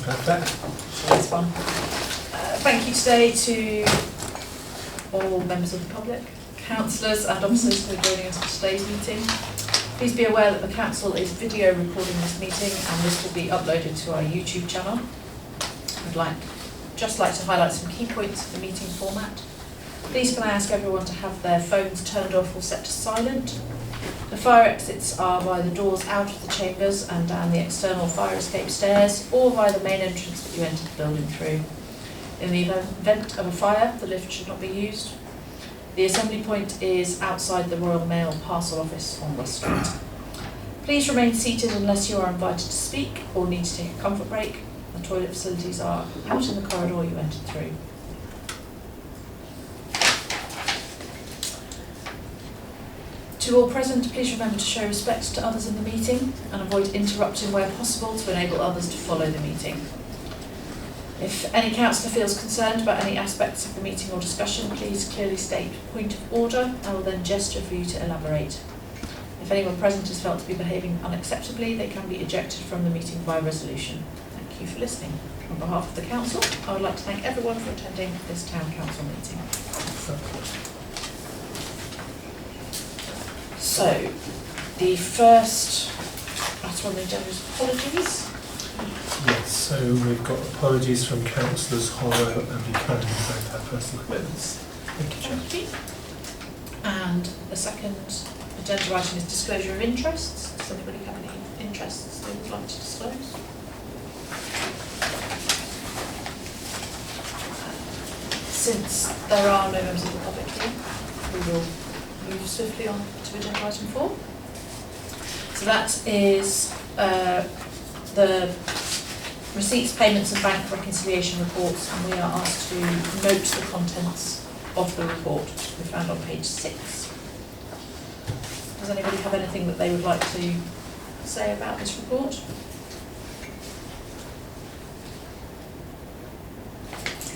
Perfect. That's fun. Thank you today to all members of the public, councillors and officers who are joining us for today's meeting. Please be aware that the council is video recording this meeting and this will be uploaded to our YouTube channel. I'd just like to highlight some key points of the meeting format. Please can I ask everyone to have their phones turned off or set to silent. The fire exits are via the doors out of the chambers and down the external fire escape stairs, or via the main entrance that you enter the building through. In the event of a fire, the lift should not be used. The assembly point is outside the Royal Mail Parcel Office on West Street. Please remain seated unless you are invited to speak or need to take a comfort break. The toilet facilities are out in the corridor you entered through. To all present, please remember to show respect to others in the meeting and avoid interrupting where possible to enable others to follow the meeting. If any councillor feels concerned about any aspects of the meeting or discussion, please clearly state point of order. I will then gesture for you to elaborate. If anyone present is felt to be behaving unacceptably, they can be ejected from the meeting by resolution. Thank you for listening. On behalf of the council, I would like to thank everyone for attending this town council meeting. So, the first matter on the agenda is apologies. Yes, so we've got apologies from councillors Hollow and Buchanan who both have personal commitments. Thank you, Chair. Thank you. And the second agenda item is disclosure of interests. Does anybody have any interests they would like to disclose? Since there are no members of the public here, we will move swiftly on to agenda item 4. So that is the receipts, payments and bank reconciliation reports, and we are asked to note the contents of the report we found on page 6. Does anybody have anything that they would like to say about this report?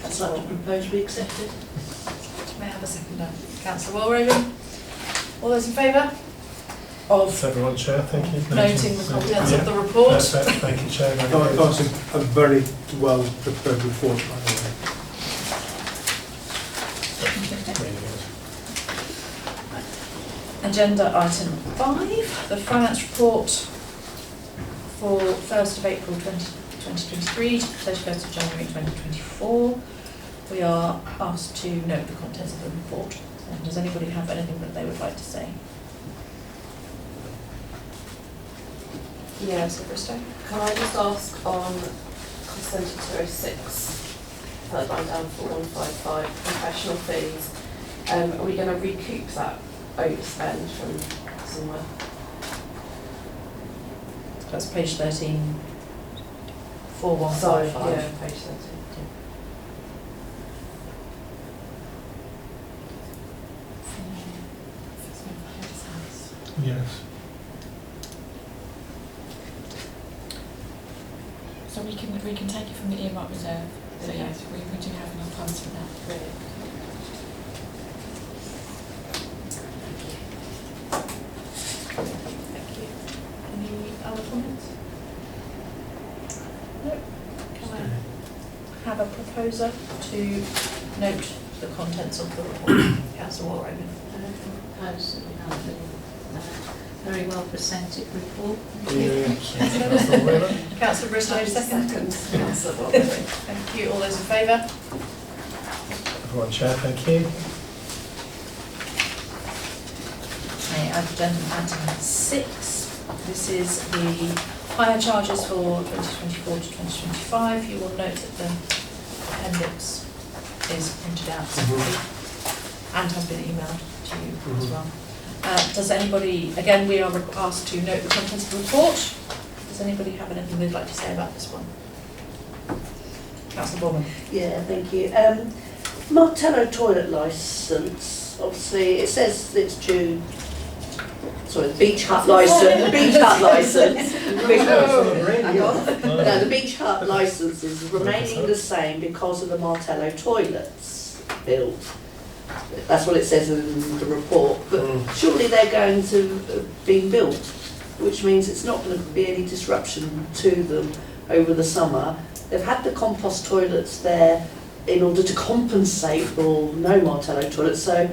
I'd like to propose we accept it. May I have a seconder? Councillor Walraven. All those in favour of Everyone, Chair, thank you. noting the contents of the report? Perfect, thank you, Chair. That's a very well prepared report, by the way. Agenda item 5, the finance report for 1st of April 2023 to 31st of January 2024. We are asked to note the contents of the report. Does anybody have anything that they would like to say? Yes, Bristow. Can I just ask on consent 206, third line down for 155, professional fees, are we going to recoup that overspend from somewhere? That's page 13, 4155. Sorry, yeah, page 13. Yes. So we can take it from the earmark reserve. So Okay. yes, we do have enough funds for that. Brilliant. Thank you. Any other comments? No. Can I have a proposer to note the contents of the report? Councillor Walraven. Absolutely very well presented report. Councillor Bristow, second. Councillor Walraven. Thank you. All those in favour? Everyone, Chair, thank you. Agenda item 6. This is the hire charges for 2024 to 2025. You will note that the appendix is printed out separately and has been emailed to you as well. Does anybody, again we are asked to note the contents of the report. Does anybody have anything they'd like to say about this one? Councillor Borman. Yeah, thank you. Martello toilet licence, obviously it says it's due, sorry, the beach hut licence, the beach hut licence. Hang on. No, the beach hut licence is remaining the same because of the Martello toilets built. That's what it says in the report, but surely they're going to have been built, which means it's not going to be any disruption to them over the summer. they've had the compost toilets there in order to compensate for no Martello toilets. So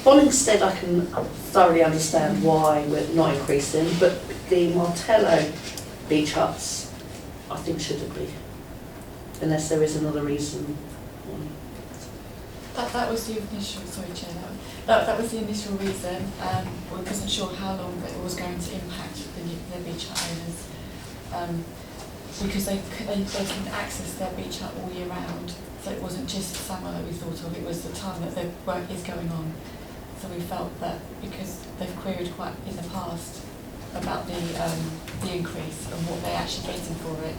Bonningstead, I can thoroughly understand why we're not increasing, but the Martello beach huts, I think shouldn't be, unless there is another reason. That was the initial, sorry Chair, that was the initial reason. We wasn't sure how long it was going to impact the beach hut owners, because they can access their beach hut all year round, so it wasn't just summer that we thought of, it was the time that the work is going on. So we felt that because they've queried quite in the past about the increase and what they're actually getting for it,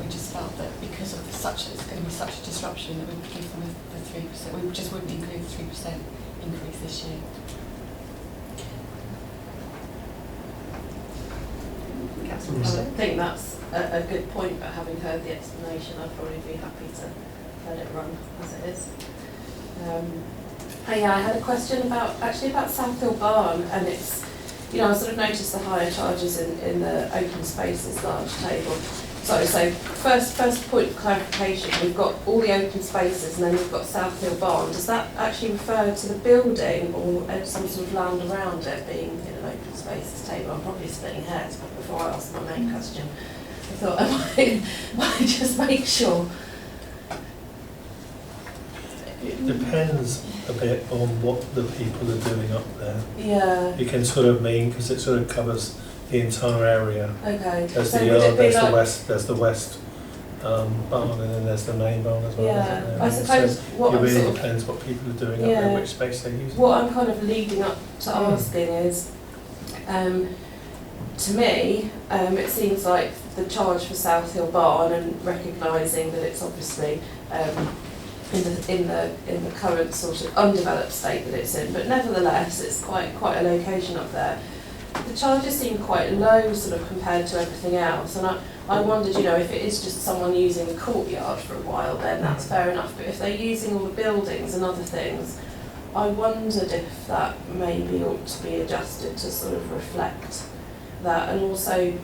we just felt that because of it's going to be such a disruption that we would give them the 3%. We just wouldn't include the 3% increase this year. I think that's a good point, but having heard the explanation, I'd probably be happy to let it run as it is. Yeah, I had a question about Southfield Barn, and it's, I sort of noticed the higher charges in the open spaces large table. So first point of clarification, we've got all the open spaces and then we've got Southfield Barn. Does that actually refer to the building or some sort of land around it being in an open spaces table? I'm probably splitting hairs, but before I ask my main question, I thought I might just make sure. It depends a bit on what the people are doing up there. Yeah. You can sort of mean, because it sort of covers the entire area. Okay. There's So the would it yard, be there's like- the west, barn, and then there's the main barn as well. Yeah. Isn't there? I suppose So what it I'm really sort of depends what people are doing up Yeah. there, which space they're using. What I'm kind of leading up to asking is, to me, it seems like the charge for South Hill Barn, and recognising that it's obviously in the current sort of undeveloped state that it's in, but nevertheless it's quite a location up there. The charges seem quite low sort of compared to everything else, and I wondered, if it is just someone using the courtyard for a while, then that's fair enough, but if they're using all the buildings and other things, I wondered if that maybe ought to be adjusted to sort of reflect that. And also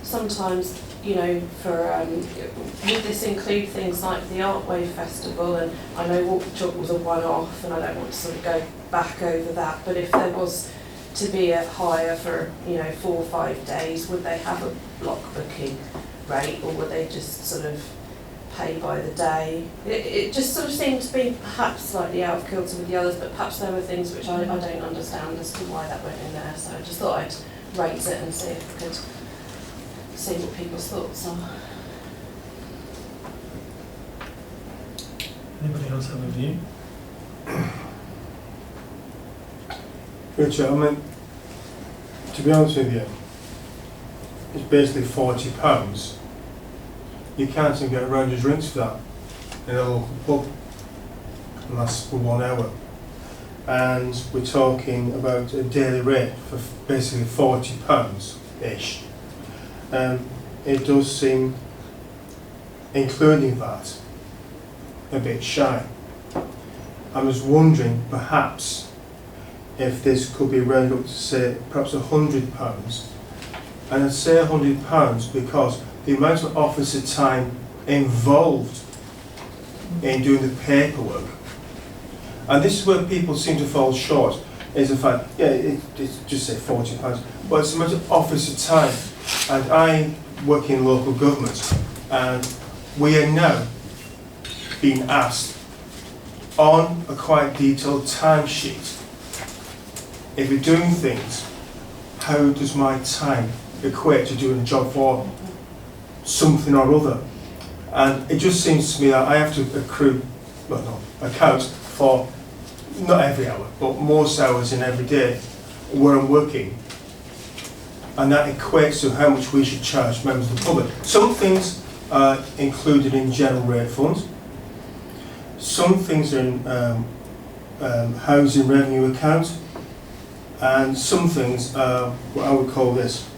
sometimes, would this include things like the Art Wave Festival? And I know Walk the Chalk was a one-off, and I don't want to sort of go back over that, but if there was to be a hire for 4 or 5 days, would they have a block booking rate, or would they just sort of pay by the day? It just sort of seemed to be perhaps slightly out of kilter with the others, but perhaps there were things which I don't understand as to why that went in there, so I just thought I'd raise it and see if we could see what people's thoughts are. Anybody else have a view? Richard, I mean, to be honest with you, it's basically £40. You can't even get a round of drinks for that in a local pub. It lasts for 1 hour. And we're talking about a daily rate for basically £40-ish. It does seem, including that, a bit shy. I was wondering perhaps if this could be rounded up to say perhaps £100. And I'd say £100 because the amount of officer time involved in doing the paperwork, and this is where people seem to fall short, is the fact, it's just say £40, but it's the amount of officer time. And I work in local government, and we are now being asked on a quite detailed timesheet, if we're doing things, how does my time equate to doing a job for something or other? And it just seems to me that I have to account for, not every hour, but most hours in every day where I'm working. And that equates to how much we should charge members of the public. Some things are included in general rate funds. Some things are in housing revenue account. And some things are what I would call this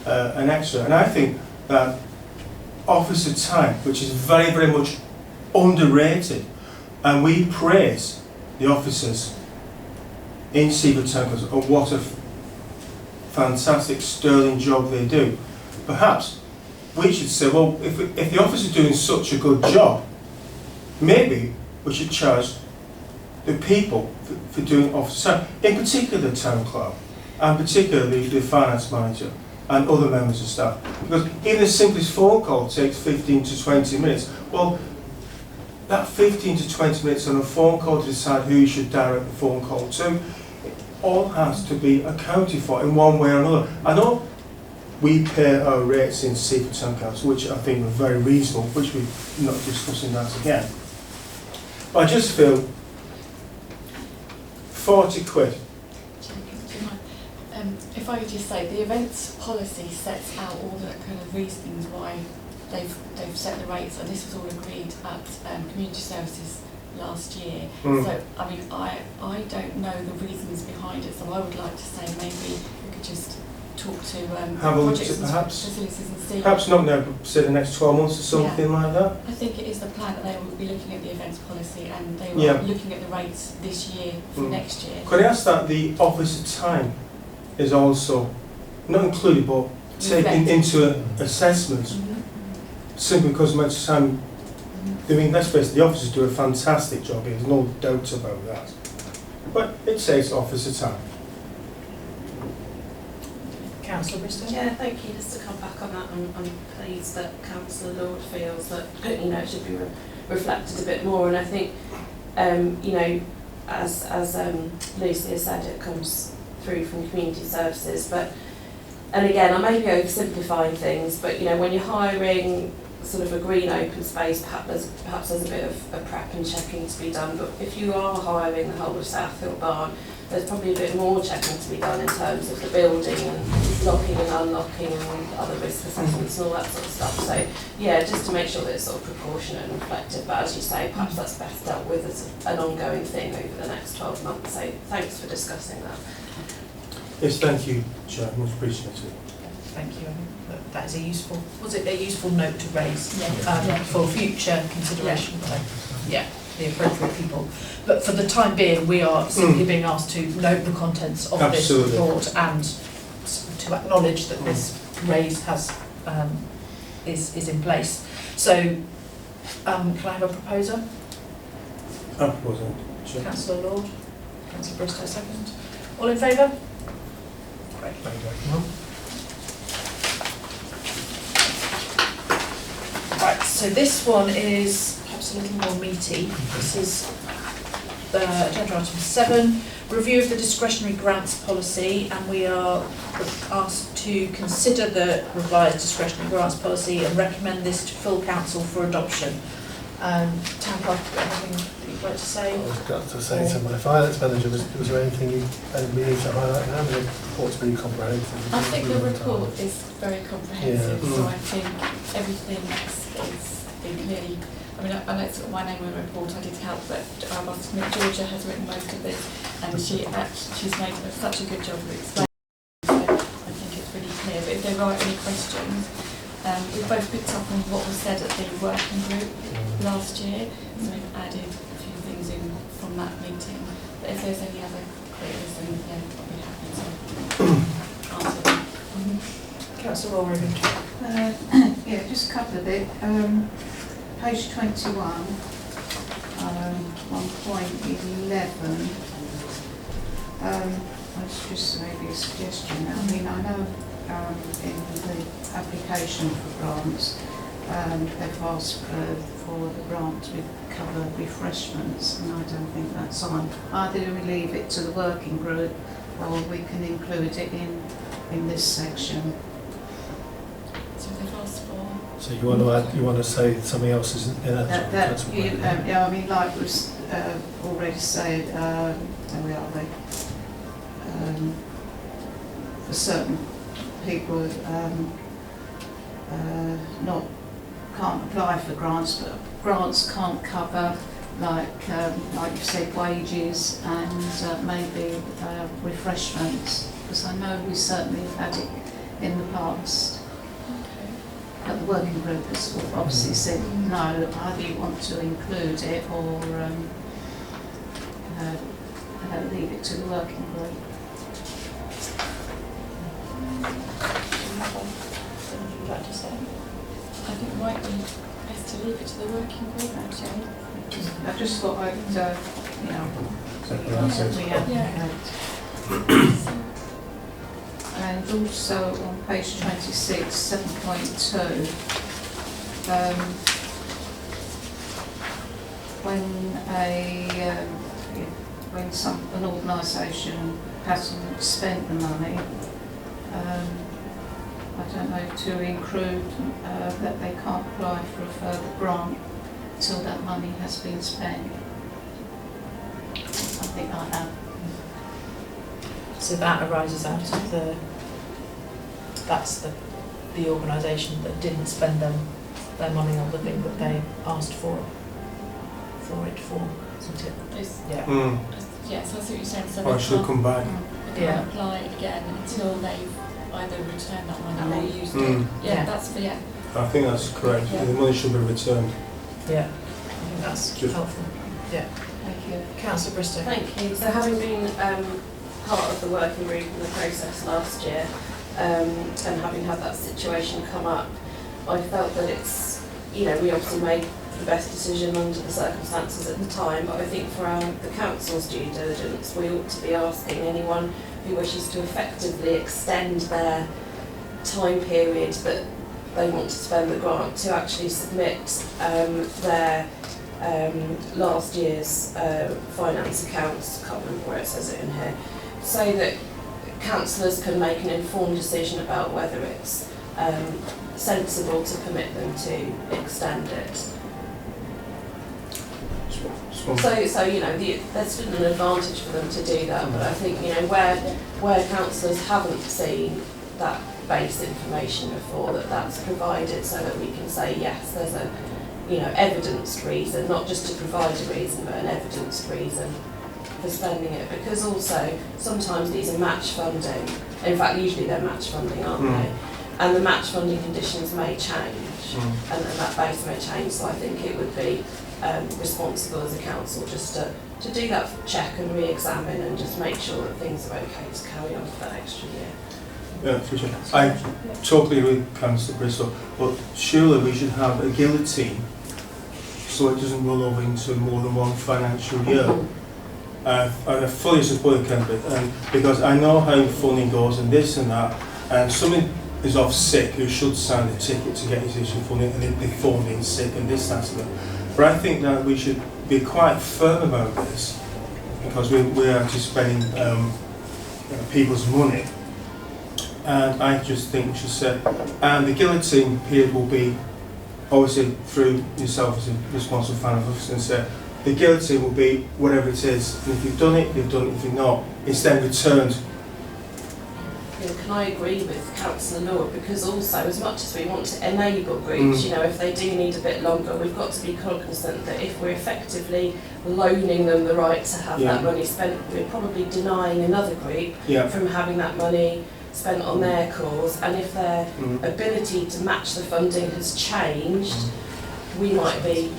an extra. And I think that officer time, which is very, very much underrated, and we praise the officers in Seaford Town Council and what a fantastic, sterling job they do. Perhaps we should say, well, if the office is doing such a good job, maybe we should charge the people for doing office time, in particular the town clerk, and particularly the finance manager and other members of staff. Because even the simplest phone call takes 15 to 20 minutes. Well, that 15 to 20 minutes on a phone call to decide who you should direct the phone call to, it all has to be accounted for in one way or another. I know we pay our rates in Seaford Town Council, which I think are very reasonable, which we're not discussing that again. But I just feel 40 quid. If I could just say, the events policy sets out all the kind of reasons why they've set the rates, and this was all agreed at Community Services last year. So, I mean, I don't know the reasons behind it, so I would like to say maybe we could just talk to projects and facilities and see. Perhaps not now, but say the next 12 months or something like that. I think it is the plan that they will be looking at the events policy, and they will be looking at the rates this year for next year. Could I ask that the officer time is also not included, but taken into assessment? Simply because much time, I mean, let's face it, the officers do a fantastic job here, there's no doubt about that. But it says officer time. Councillor Bristow? Yeah, thank you. Just to come back on that, I'm pleased that Councillor Lord feels that it should be reflected a bit more. And I think as Lucy has said, it comes through from community services. And again, I may be oversimplifying things, but when you're hiring sort of a green open space, perhaps there's a bit of a prep and checking to be done. But if you are hiring the whole of Southfield Barn, there's probably a bit more checking to be done in terms of the building and locking and unlocking and other risk assessments and all that sort of stuff. So yeah, just to make sure that it's sort of proportionate and reflective. But as you say, perhaps that's best dealt with as an ongoing thing over the next 12 months. So thanks for discussing that. Yes, thank you, Chair. Much appreciated. Thank you. That is a useful note to raise for future consideration by the appropriate people. But for the time being, we are simply being asked to note the contents of this report and to acknowledge that this raise has is in place. So, can I have a proposer? I'm proposing. Sure. Councillor Lord, Councillor Bristow, second. All in favour? Great. Thank you. Right, so this one is perhaps a little more meaty. This is agenda item 7, review of the discretionary grants policy, and we are asked to consider the revised discretionary grants policy and recommend this to full council for adoption. Town Clerk, anything that you'd like to say? I was going to say to my finance manager, was there anything you need to highlight now? The report's really comprehensive. I think the report is very comprehensive, so I think everything is been clearly. I mean, I know it's got my name on the report, I did help, but I must admit Georgia has written most of this, and she's made such a good job of explaining, so I think it's really clear. But if there are any questions, we've both picked up on what was said at the working group last year, so we've added a few things in from that meeting. But if there's any other queries, then I'll be happy to answer them. Councillor Warren. Yeah, just a couple of it. Page 21, on point 11, that's just maybe a suggestion. I mean, I know in the application for grants, they've asked for the grant to cover refreshments, and I don't think that's on. Either we leave it to the working group, or we can include it in this section. So they've asked for. So you want to add, you want to say something else is in that? Yeah, I mean, like was already said, where we are they? For certain people, can't apply for grants, but grants can't cover like you said, wages and maybe refreshments, because I know we certainly have had it in the past. But the working group has obviously said no, either you want to include it or leave it to the working group. Something you'd like to say? might be best to leave it to the working group actually. I just thought I'd, you know, we have Yeah. And also on page 26, 7.2, when an organisation hasn't spent the money, I don't know, to include that they can't apply for a further grant till that money has been spent. Something like that. So that arises out of that's the organisation that didn't spend their money on the thing that they asked for it for, isn't it? It's, Yeah. yeah, so I see what you're saying. So Or they it should can't- come back. They Yeah. can't apply again until they've either returned that money or used it. Mm. Yeah, Yeah. that's for, yeah. I think that's correct. Yeah. The money should be returned. Yeah. I think that's Just- helpful. Yeah. Thank you. Councillor Bristow. Thank you. So having been part of the working group in the process last year, and having had that situation come up, I felt that it's, you know, we obviously made the best decision under the circumstances at the time, but I think for the council's due diligence, we ought to be asking anyone who wishes to effectively extend their time period that they want to spend the grant to actually submit their last year's finance accounts, can't remember where it says it in here, so that councillors can make an informed decision about whether it's sensible to permit them to extend it. So you know, there's still an advantage for them to do that, but I think, you know, where councillors haven't seen that base information before, that's provided so that we can say, yes, there's a, you know, evidenced reason, not just to provide a reason, but an evidenced reason for spending it. Because also, sometimes these are match funding. In fact, usually they're match funding, aren't they? And the match funding conditions may change, and that base may change. So I think it would be responsible as a council just to do that check and re-examine and just make sure that things are okay to carry on for that extra year. Yeah, for sure. I totally agree with Councillor Bristol, but surely we should have a guillotine so it doesn't roll over into more than one financial year. I fully support the candidate, because I know how funding goes and this and that, and someone is off sick who should sign a ticket to get his issue funding, and they phoned in sick and this, that, and that. But I think that we should be quite firm about this, because we are just spending people's money. And I just think we should say, and the guillotine period will be obviously through yourself as a responsible finance officer, and say the guillotine will be whatever it is, and if you've done it, you've done it. If you've not, it's then returned. Yeah, can I agree with Councillor Lord, because also as much as we want to enable groups, you know, if they do need a bit longer, we've got to be cognizant that if we're effectively loaning them the right to have that money spent, we're probably denying another group from having that money spent on their cause, and if their ability to match the funding has changed, we might be,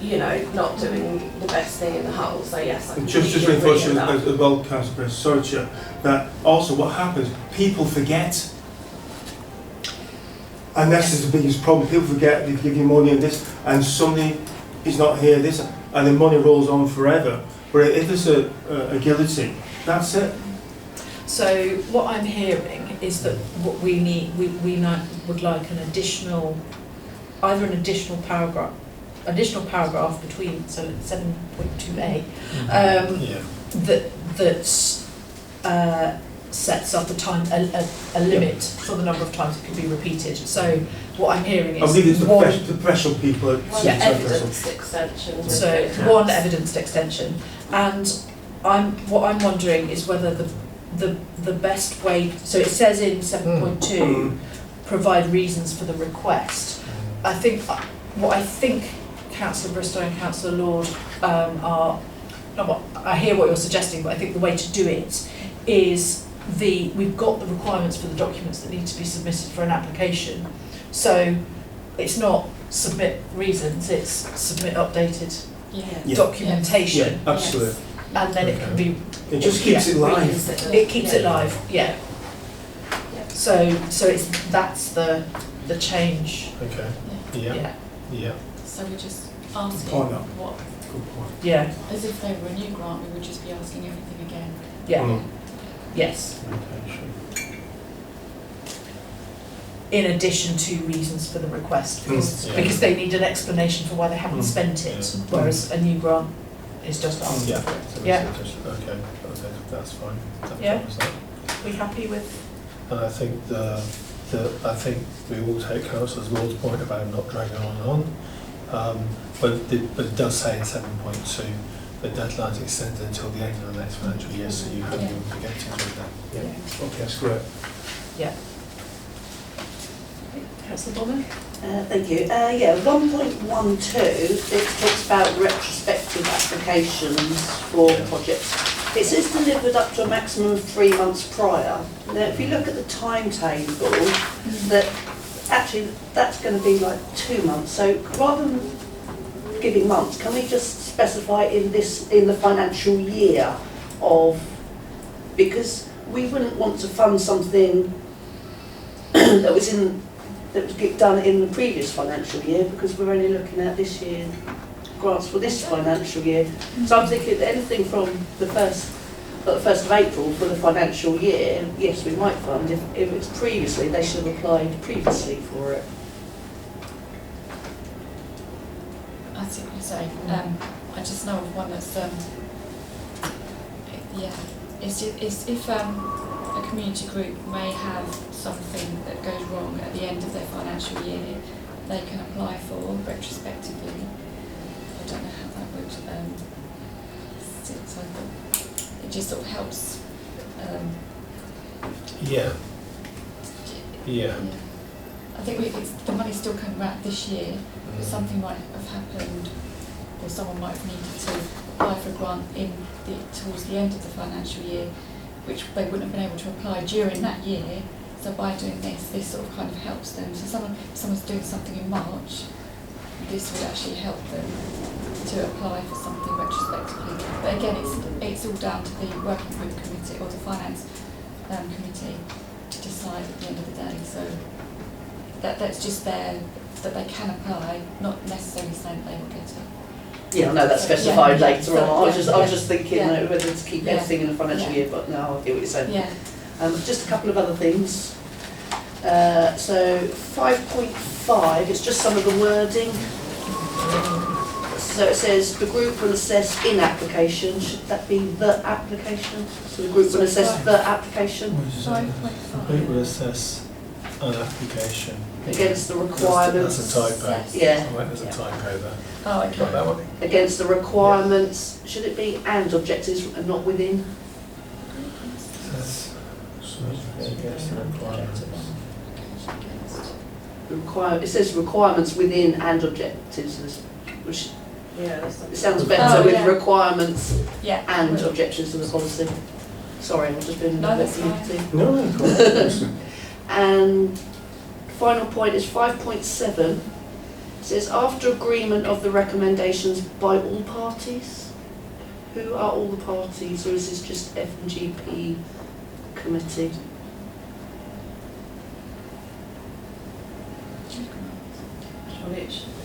you know, not doing the best thing in the whole. So yes, I Just agree reinforce with that. as well, Councillor Bristol, sorry, Chair, that also what happens, people forget. And this is the biggest problem, people forget, they give you money and this, and somebody is not here, this, and the money rolls on forever. But if there's a guillotine, that's it. So what I'm hearing is that what we need, we would like an additional, either an additional paragraph between, so 7.2a, that sets up a limit for the number of times it can be repeated. So what I'm hearing is I believe it's one, the professional people at One evidence extension. so one evidenced extension, and what I'm wondering is whether the best way, so it says in 7.2 provide reasons for the request. I think Councillor Bristow and Councillor Lord I hear what you're suggesting, but I think the way to do it is we've got the requirements for the documents that need to be submitted for an application. So it's not submit reasons, it's submit updated documentation. Yeah, absolutely. And then it can be, It just keeps it live. it keeps it live, yeah. So that's the the change. Okay, Yeah. yeah, yeah. So we're just asking Point up. what, Good point. Yeah, as if they were a new grant, we would just be asking everything again. yeah, Mm. yes. Location. In addition to reasons for the request, because, Yeah. because they need an explanation for why they haven't Mm. spent it, Yeah. whereas a new grant is just asking Yeah. for it. So Yeah. okay, that's fine. That Yeah. covers that. We happy with? And I think I think we will take Councillor Ward's point about not dragging on. But it does say in 7.2 the deadline's extended until the end of the next financial year, so you hope Yeah. you will be getting through that. Yeah, okay, that's great. Yeah. Councillor Bowman? Thank you. Yeah, 1.12, it talks about retrospective applications for Yeah. projects. It says delivered up to a maximum of 3 months prior. Now, if you look at the timetable, that actually that's going to be like 2 months. So rather than giving months, can we just specify in the financial year of, because we wouldn't want to fund something that was done in the previous financial year, because we're only looking at this year grants for this financial year. So I'm thinking anything from the 1st of April for the financial year, yes, we might fund. If it's previously, they should have applied previously for it. I see what you're saying. I just know of one that's, it's if a community group may have something that goes wrong at the end of their financial year, they can apply for retrospectively. I don't know how that would sit, so I thought it just sort of helps. Yeah. Yeah. I think the money's still coming back this year, but something might have happened, or someone might have needed to apply for a grant towards the end of the financial year, which they wouldn't have been able to apply during that year. So by doing this sort of kind of helps them. So if someone's doing something in March, this would actually help them to apply for something retrospectively. But again, it's all down to the working group committee or the finance committee to decide at the end of the day. So that's just there that they can apply, not necessarily saying that they will get it. Yeah, I know that's specified Yeah. later on. I was just thinking Yeah. whether to keep Yeah. everything in the financial Yeah. year, but now I hear what you're saying. Yeah. Just a couple of other things. So 5.5, it's just some of the wording. So it says the group will assess in application. Should that be the application? So the group will assess the application The group will assess an application. against the requirements. That's a typo. Yes. Yeah, Right, there's a typo there. Oh, okay. Got that one? against the requirements. Should it be and objectives and not within? That's against the requirements. It says requirements within and objectives, which Yeah, it sounds better Oh, with yeah. requirements Yeah. and objectives of the policy. Sorry, I've just been No, a bit that's fine. finicky. No, no, And final point is 5.7. It says after agreement of the recommendations by all parties. Who are all the parties, or is this just F&GP committee?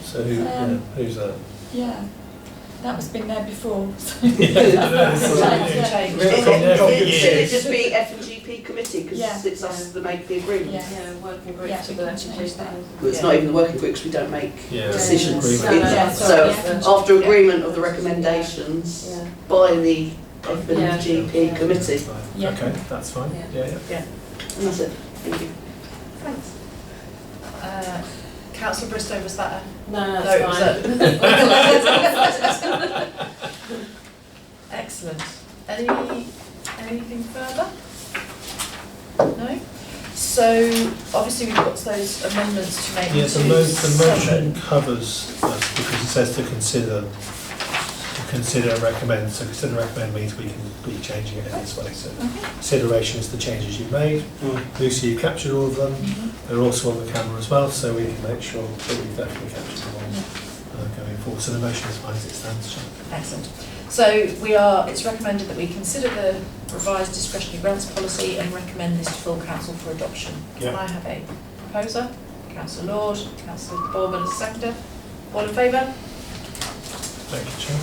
So who's that? Yeah, that was been there before. So Change. We've been there for Should it years. just be F&GP committee, because Yeah. it's us that make the agreement? Yeah. Yeah, working group Yeah, to we the can change that. Well, it's not even the working groups, we don't make Yeah. decisions. Agreement. Yeah, So sorry, after agreement of the recommendations Yeah. by the F&GP Yeah. committee. Yeah. Okay, that's fine. Yeah. Yeah. And that's it. Thank you. Thanks. Councillor Bristow, was that No, No, that's it was fine. excellent? Anything further? No? So obviously we've got those amendments to make Yeah, to the motion 7. covers us because it says to consider, recommend. So consider, recommend means we can be changing it in this way. So consideration is the changes you've made. Lucy, you captured all of them. They're also on the camera as well, so we can make sure that we've definitely captured them all going forward. So the motion is fine as it stands. Excellent. So it's recommended that we consider the revised discretionary grants policy and recommend this to full council for adoption. Can Yeah. I have a proposer? Councillor Lord, Councillor Bourne as seconder. All in favour? Thank you, Chair.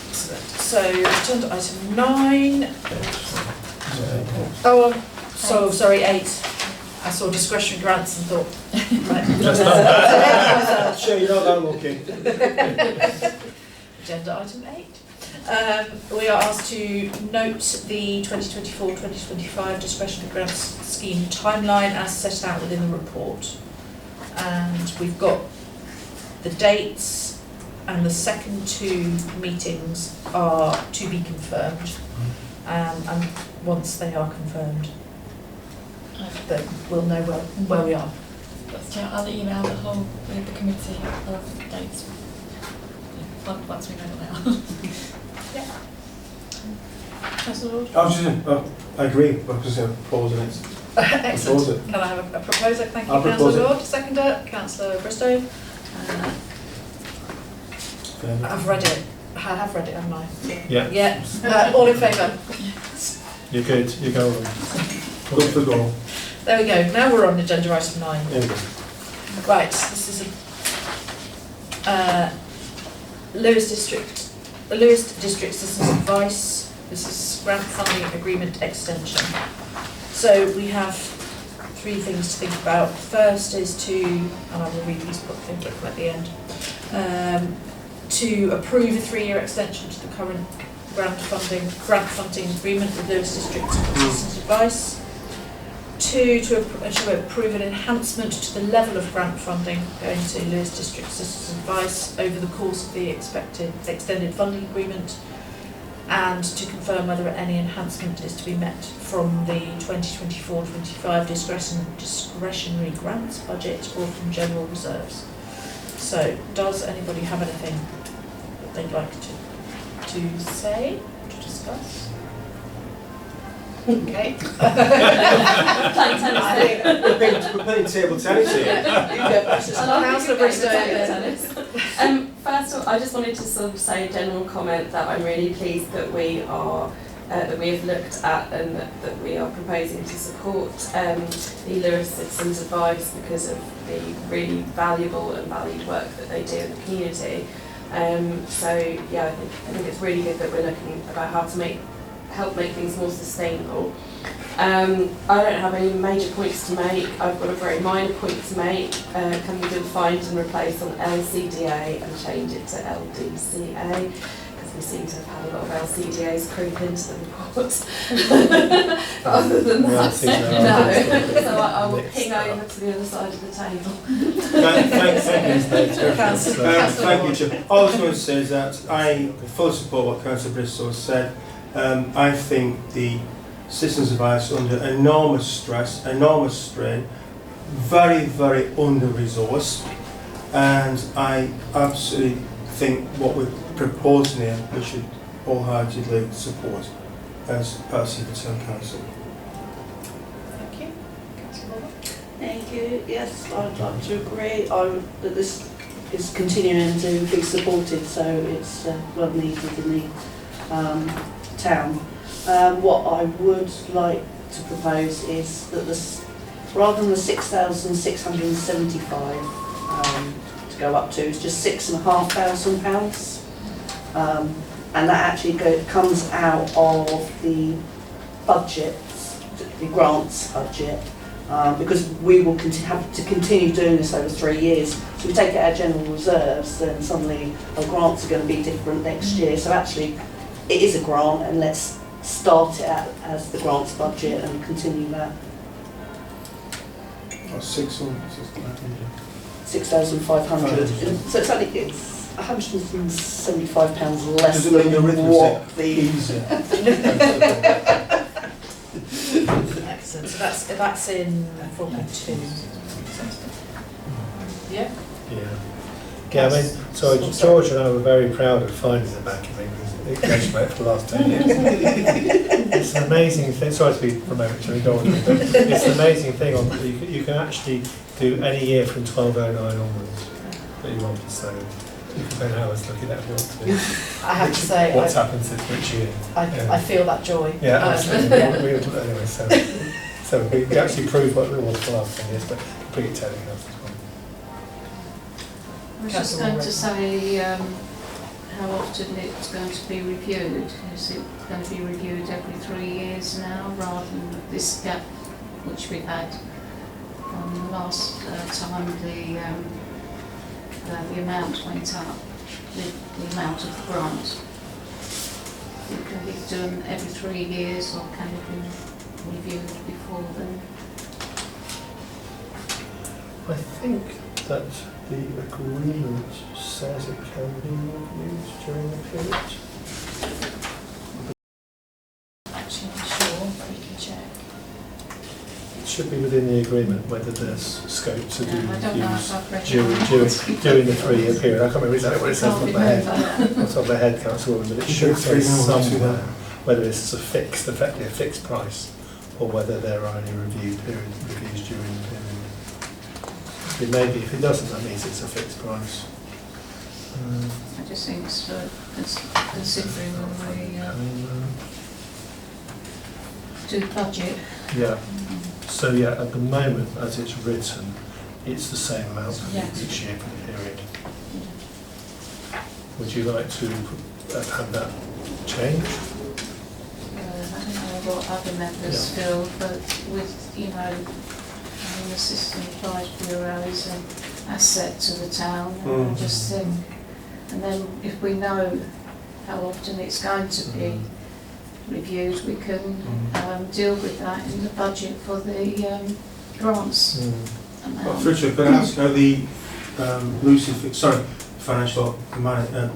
Excellent. So, agenda item 9. Oh, sorry, 8. I saw discretionary grants and thought, right. Just done that. Sure, you're not that lucky. Agenda item 8. We are asked to note the 2024-2025 discretionary grants scheme timeline as set out within the report. And we've got the dates, and the second 2 meetings are to be confirmed. And once they are confirmed, then we'll know where we are. That's yeah, I'll email the whole the committee of dates. Yeah, once we know what they are. Yeah. Councillor Lord? I was just saying, I agree, but I was just proposing it. Excellent. Propose it. Can I have a proposer? Thank you, I'll propose Councillor it. Lord. Seconder, Councillor Bristow. I've read it. I have read it, haven't I? Yeah. Yeah. All in favour? You're good. You go on. Good for goal. There we go. Now we're on agenda item 9. There we go. Right. This is a Lewis District Citizens Advice. This is grant funding agreement extension. So we have 3 things to think about. First is to, and I will read these quickly at the end, to approve a 3-year extension to the current grant funding agreement with Lewis District Citizens Advice. 2, to approve an enhancement to the level of grant funding going to Lewis District Citizens Advice over the course of the expected extended funding agreement, and to confirm whether any enhancement is to be met from the 2024-25 discretionary grants budget or from general reserves. So, does anybody have anything that they'd like to say, to discuss? Okay. Playing tennis. We're playing table tennis here. Councillor Bristow. First of all, I just wanted to sort of say a general comment that I'm really pleased that we are that we have looked at and that we are proposing to support the Lewis Citizens Advice because of the really valuable and valued work that they do in the community. So yeah, I think it's really good that we're looking about how to help make things more sustainable. I don't have any major points to make. I've got a very minor point to make. Can we do a find and replace on LCDA and change it to LDCA? Because we seem to have had a lot of LCDAs creep into the reports. But other than that, no. So I will ping over to the other side of the table. Thank you, Chair. All I was going to say is that I fully support what Councillor Bristow said. I think the Citizens Advice are under enormous stress, enormous strain, very, very under-resourced, and I absolutely think what we're proposing here we should wholeheartedly support as part of Seaford Town Council. Thank you. Councillor Bourne. Thank you. Yes, I'd like to agree that this is continuing to be supported, so it's well needed in the town. What I would like to propose is that rather than the 6,675 to go up to, it's just £6,500, and that actually comes out of the budget, the grants budget, because we will have to continue doing this over 3 years. So if we take it out of general reserves, then suddenly our grants are going to be different next year. So actually, it is a grant, and let's start it out as the grants budget and continue that. 6,500. So it's £175 less Does it mean than what the. Excellent. So that's in 4.2. Yeah. Yeah. Yeah, I mean, so George and I were very proud of finding the back of because it goes back for the last 10 years. It's an amazing thing. Sorry to be promoted to indulge me, but it's an amazing thing. You can actually do any year from 1209 onwards that you want. So you can spend hours looking at what to do. I have to say, what's happened since which year. I feel that joy. Yeah, absolutely. Anyway, so So we actually proved what we wanted for the last 10 years, but completely telling us as well. I was just going to say how often it's going to be reviewed. Is it going to be reviewed every 3 years now, rather than this gap which we had from the last time the amount went up, the amount of the grant? Can it be done every 3 years, or can it be reviewed before then? I think that the agreement says it can be reviewed during the period. Actually not sure, but we can check. It should be within the agreement whether there's scope to do I don't know reviews if I've read during the 3-year period. I can't remember exactly what it says off my head. Off the top of my head, Councilwoman, but it should say somewhere whether this is a fixed, effectively a fixed price, or whether there are any reviews during the period. It may be, if it doesn't, that means it's a fixed price. I just think it's considering when we do the budget. Yeah. So yeah, at the moment, as it's written, it's the same amount for Yeah. each year for the period. Would you like to have that changed? I don't know what other members feel, but with, the system price bureau is an asset to the town, and I just think, and then if we know how often it's going to be reviewed, we can deal with that in the budget for the grants amount. Richard, can I ask how the financial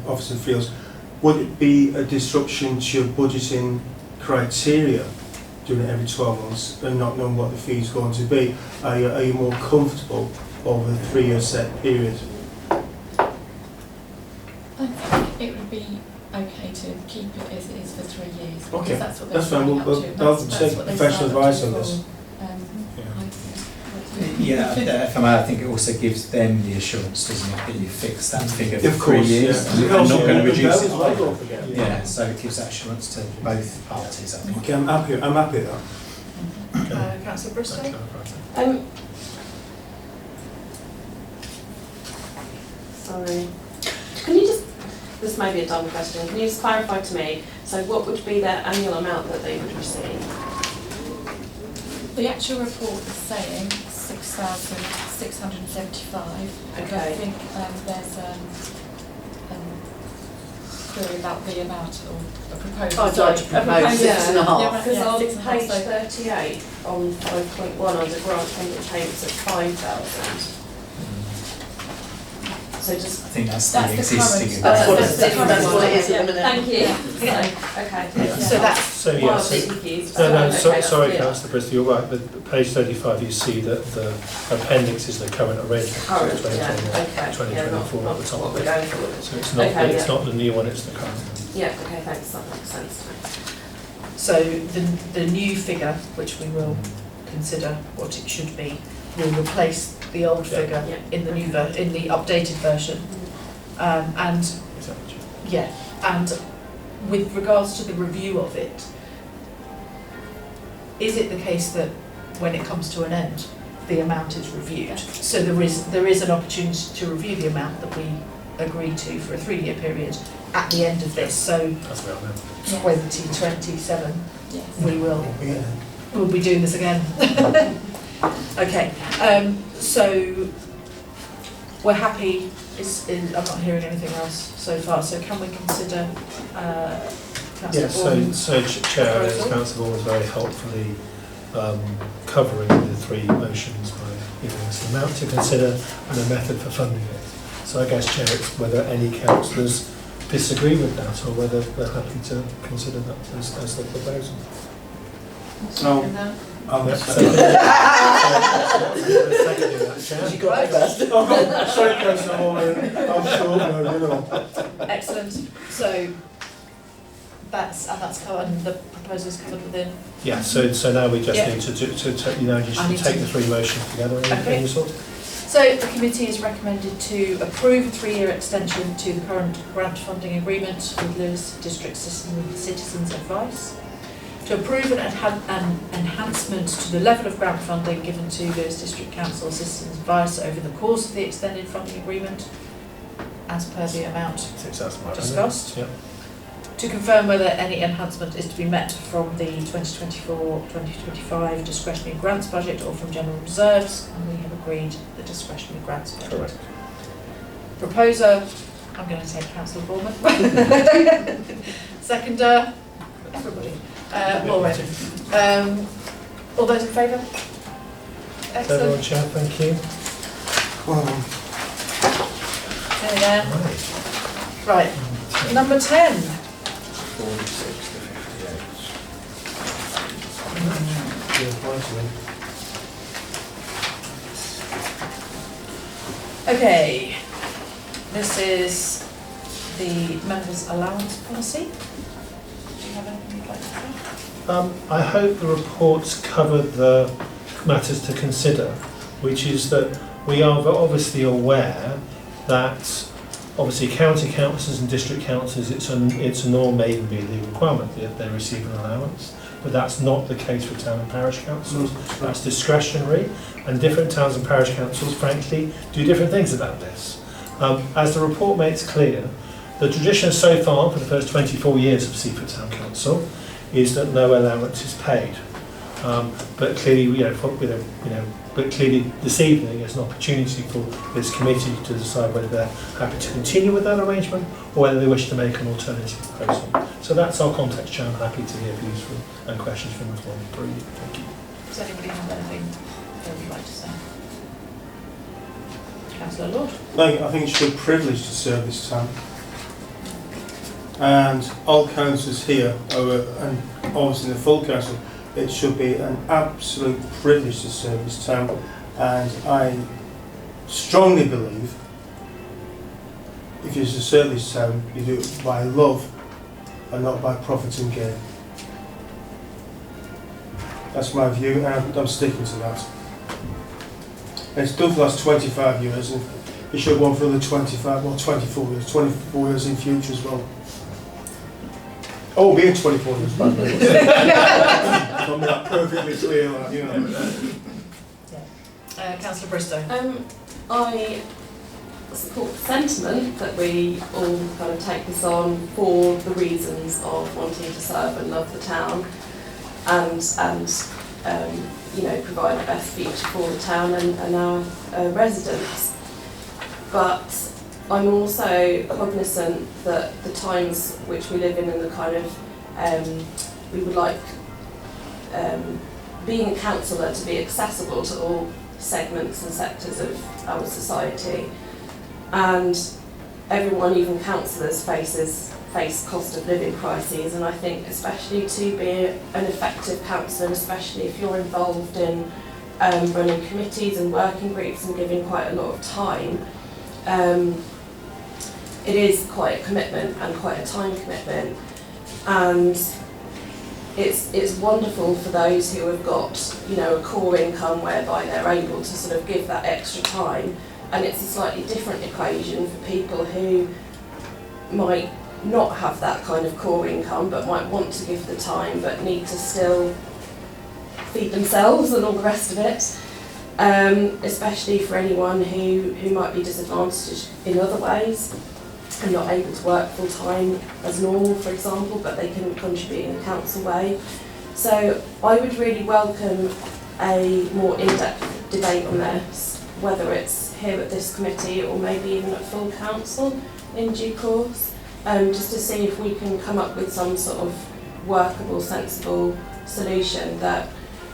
officer feels? Would it be a disruption to your budgeting criteria doing it every 12 months and not knowing what the fee is going to be? Are you more comfortable over the 3-year set period? I think it would be okay to keep it as it is for 3 years. Because Okay, that's what that's they're fine. signing up We'll to. I'll That's take what they professional signed up advice to on this. for, Yeah, if I think it also gives them the assurance, doesn't it, that you fix that figure for Of 3 course, years yeah. and You you're also not going to want the reduce bill it. as well, don't forget. Yeah, so it gives that assurance to both parties, I think. Okay, I'm happy with that. Councillor Bristow? Sorry. Can you just, this may be a dumb question, can you just clarify to me, so what would be their annual amount that they would receive? The actual report is saying 6,675. I Okay. think there's query about the amount or a proposal. I'd like to propose 6.5. Because on 6.5, page so 38, on 5.1, under grant funding payments at 5,000. So just, I think that's That's the the existing current- That's what agreement. that's what it is at the minute. thank you. Yeah. So, okay. So that's, So Well, yes. I'm a bit confused. No, Okay, sorry, that's clear. Councillor Bristol, you're right, but page 35, you see that the appendix is the current arrangement. Current, so yeah, 2021, okay. Yeah, 2024 not at the top what of we're it. going for. So it's not, Okay, it's yeah. not the new one, it's the current one. Yeah, okay, thanks, that makes sense. so the new figure, which we will consider what it should be, will replace the old Yeah. figure Yeah. in the new in the updated version. And Is that what you- yeah, and with regards to the review of it, is it the case that when it comes to an end, the amount is reviewed? So there is an opportunity to review the amount that we agree to for a 3-year period at the end of this. So That's where I'm at. 2027, yes. we will we'll be doing this again. Okay, so we're happy. I'm not hearing anything else so far. So can we consider? Yeah, Councillor so Chair, as proposal? Councillor was very helpfully covering the 3 motions by giving us an amount to consider and a method for funding it. So I guess, Chair, it's whether any councillors disagree with that or whether they're happy to consider that as the proposal. No. Yeah, Second seconding that, Chair. You got it first. Sorry, Councillor Moore, I'm sure, Excellent. So that's covered. The proposal is covered within. Yeah, so now we just Yeah. need to just I need take to- the 3 motions together and Okay. sort it. So the committee is recommended to approve a 3-year extension to the current grant funding agreement with Lewes District Citizens Advice to approve an enhancement to the level of grant funding given to Lewes District Council Assistance Advice over the course of the extended funding agreement, as per the amount discussed. Yeah. To confirm whether any enhancement is to be met from the 2024-2025 discretionary grants budget or from general reserves, and we have agreed the discretionary grants budget. Correct. Proposer, I'm going to say Councillor Bournemouth. Seconder, everybody. Maureen. All those in favour? Everyone, Excellent. Chair, thank you. There you go. Right. Right, number 10. 46 to 58. Yeah, fine to me. Okay, this is the members' allowance policy. Do you have anything you'd like to say? I hope the reports covered the matters to consider, which is that we are obviously aware that obviously county councillors and district councillors, it's a norm, may even be a legal requirement that they receive an allowance, but that's not the case for town and parish councils. That's discretionary, and different towns and parish councils, frankly, do different things about this. As the report makes clear, the tradition so far for the first 24 years of Seaford Town Council is that no allowance is paid. But clearly, but clearly this evening is an opportunity for this committee to decide whether they're happy to continue with that arrangement or whether they wish to make an alternative proposal. So that's our context, Chair. I'm happy to hear views and questions from the floor. Brilliant. Thank you. Does anybody have anything they would like to say? Councillor Lord. I think it should be a privilege to serve this town. And all councillors here, and obviously the full council, it should be an absolute privilege to serve this town. And I strongly believe if you're to serve this town, you do it by love and not by profit and gain. That's my view, and I'm sticking to that. And it's done for the last 25 years, and it should go on for another 24 years in future as well. Oh, be in 24 years, by the way. I'm not perfectly clear, you know. Councillor Bristow. I support the sentiment that we all kind of take this on for the reasons of wanting to serve and love the town, and provide the best future for the town and our residents. But I'm also cognizant that the times which we live in and the kind of we would like being a councillor to be accessible to all segments and sectors of our society, and everyone, even councillors, face cost of living crises, and I think especially to be an effective councillor, especially if you're involved in running committees and working groups and giving quite a lot of time, it is quite a commitment and quite a time commitment, and it's wonderful for those who have got a core income whereby they're able to sort of give that extra time, and it's a slightly different equation for people who might not have that kind of core income but might want to give the time but need to still feed themselves and all the rest of it, especially for anyone who might be disadvantaged in other ways and not able to work full time as normal, for example, but they can contribute in a council way. So I would really welcome a more in-depth debate on this, whether it's here at this committee or maybe even at full council in due course, just to see if we can come up with some sort of workable, sensible solution that,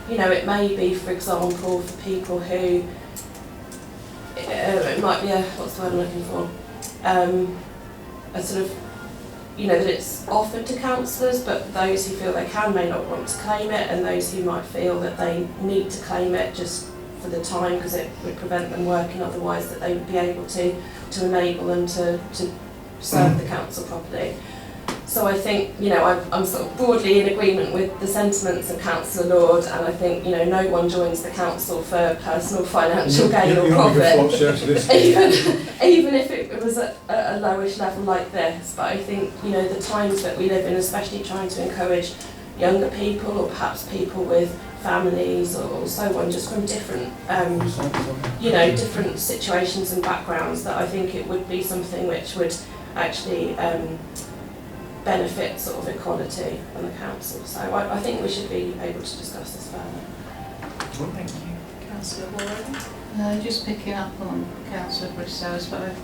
it may be, for example, for people who, it might be what's the word I'm looking for? A sort of, that it's offered to councillors, but those who feel they can may not want to claim it, and those who might feel that they need to claim it just for the time because it would prevent them working otherwise, that they would be able to enable them to serve the council properly. So I think, I'm sort of broadly in agreement with the sentiments of Councillor Lord, and I think, no one joins the council for personal financial gain or profit, even if it was at a lowish level like this. But I think, the times that we live in, especially trying to encourage younger people or perhaps people with families or so on, just from different, different situations and backgrounds, that I think it would be something which would actually benefit sort of equality on the council. So I think we should be able to discuss this further. Thank you. Councillor Warren? Just picking up on Councillor Bristow's, but I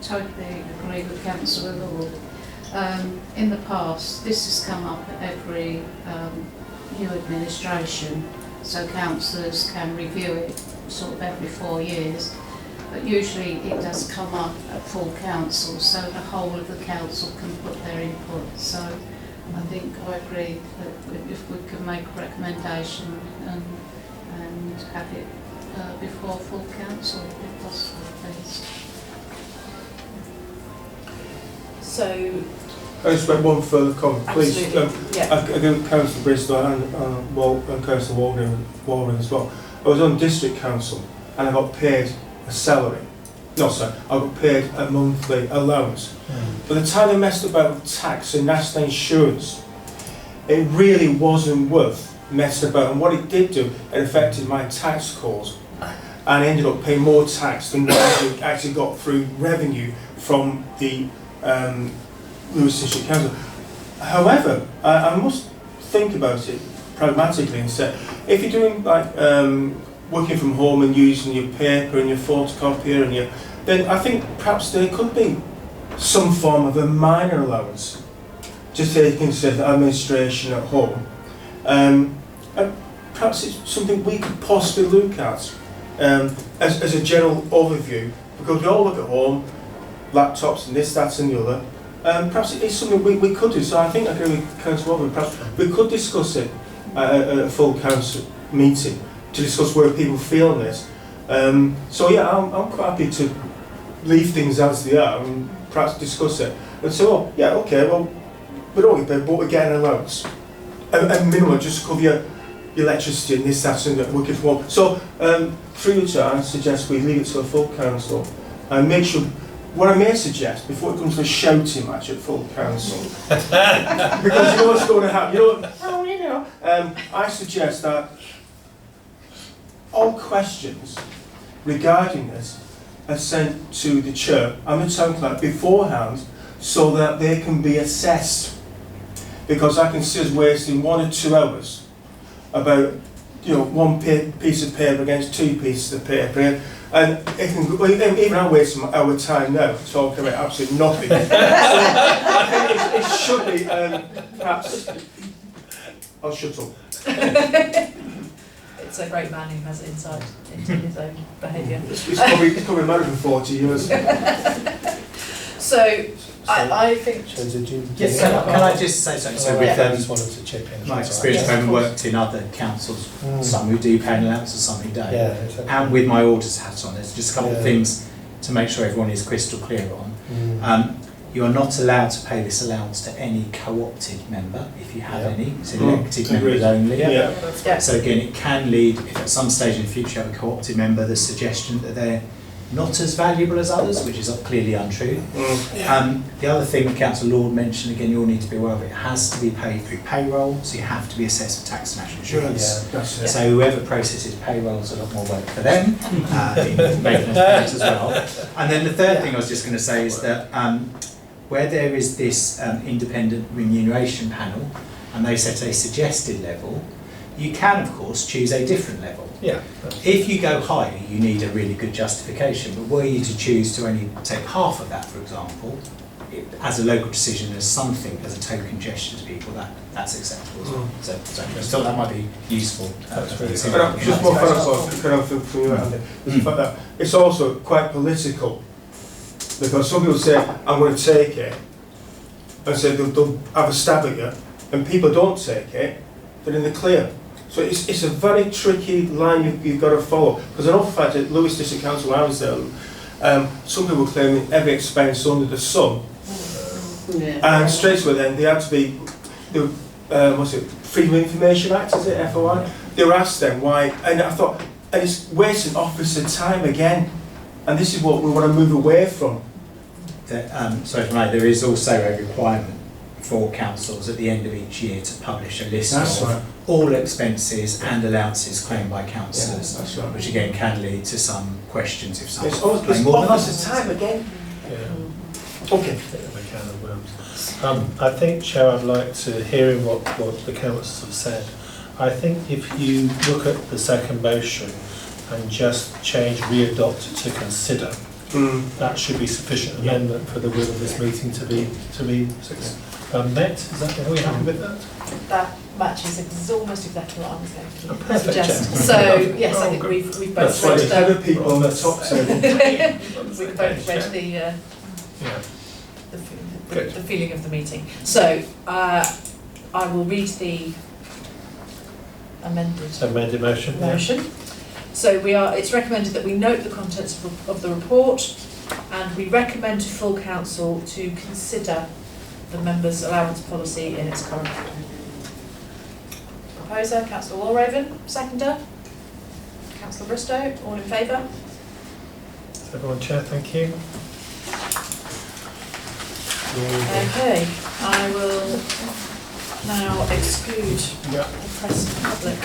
totally agree with Councillor Lord. In the past, this has come up at every new administration, so councillors can review it sort of every 4 years, but usually it does come up at full council, so the whole of the council can put their input. So I think I agree that if we could make a recommendation and have it before full council, if possible, please. So, I just make one further comment, please. absolutely, yeah. I give Councillor Bristow and Councillor Warren as well. I was on district council and I got paid a salary. No, sorry, I got paid a monthly allowance. By the time I messed about with tax and national insurance, it really wasn't worth messing about. And what it did do, it affected my tax scores. And I ended up paying more tax than what I actually got through revenue from the Lewis District Council. However, I must think about it pragmatically and say, if you're doing like working from home and using your paper and your photocopier and then I think perhaps there could be some form of a minor allowance, just so you can say the administration at home. And perhaps it's something we could possibly look at as a general overview, because we all look at home, laptops and this, that and the other. Perhaps it is something we could do. So I think I agree with Councillor Warren, perhaps we could discuss it at a full council meeting to discuss where people feel on this. So yeah, I'm quite happy to leave things as they are and perhaps discuss it. And so, oh, yeah, okay, well, we don't get paid, but we're getting an allowance. A minimum, just cover your electricity and this, that and that, working from home. So, through you, I suggest we leave it to a full council and make sure. What I may suggest, before it comes to a shouting match at full council, because you know what's going to happen, I suggest that all questions regarding this are sent to the chair and the town clerk beforehand so that they can be assessed. Because I can see us wasting 1 or 2 hours about one piece of paper against 2 pieces of paper. And it can, even I waste our time now talking about absolutely nothing. So I think it should be, perhaps, I'll shut up. It's a great man who has insight into his own behaviour. It's probably married for 40 years. So, I think... Yes, can I just say something? So with I just wanted to chip in. my experience, having worked in other councils, some who do pay an allowance and some who don't, Yeah, exactly. and with my auditor's hat on, there's just a couple of things to make sure everyone is crystal clear on. You are not allowed to pay this allowance to any co-opted member, if you have any. It's elected members only. Yeah. So again, it can lead, if at some stage in the future you have a co-opted member, the suggestion that they're not as valuable as others, which is clearly untrue. The other thing that Councillor Lord mentioned, again, you all need to be aware of, it has to be paid through payroll, so you have to be assessed for tax and national insurance. That's it. So whoever processes payroll is a lot more work for them, in making us as well. And then the third thing I was just going to say is that where there is this independent remuneration panel, and they set a suggested level, you can, of course, choose a different level. Yeah. If you go higher, you need a really good justification, but were you to choose to only take half of that, for example, as a local decision, there's something as a token gesture to people that's acceptable as well. So I thought that might be useful. That's really Just one final thing from you, Andy, is the fact that it's also quite political, because some people say, I'm going to take it, and say they'll have a stab at you, and people don't take it, they're in the clear. So it's a very tricky line you've got to follow, because I know for a fact at Lewis District Council when I was there, some people were claiming every expense under the sun, and straight away then they had to be, what's it, Freedom of Information Act, is it, FOI? They were asked then why, and I thought, and it's wasting officer time again, and this is what we want to move away from. Sorry, there is also a requirement for councils at the end of each year to publish a list That's of right. all expenses and allowances claimed by councillors, That's right. which again can lead to some questions if someone It's almost claim more than officer's others. time again. Yeah. Okay. I think of a can of worms. I think, Chair, I'd like to, hearing what the councillors have said, I think if you look at the second motion and just change re-adopt to consider, that should be sufficient amendment for the will of this meeting to be met. Is that, are we happy with that? That matches is almost exactly what I was going Oh, to perfect, suggest. Chair. So, yes, I think Oh, we've both That's Right, read clever the, people on the top side. we've both read the, Yeah. Good. the feeling of the meeting. So, I will read the Amended motion. yeah. motion. So it's recommended that we note the contents of the report, and we recommend to full council to consider the members' allowance policy in its current form. Proposer, Councillor Walraven, seconder, Councillor Bristow, all in favour? Everyone, Chair, thank you. Okay, I will now exclude Yeah. the press and public.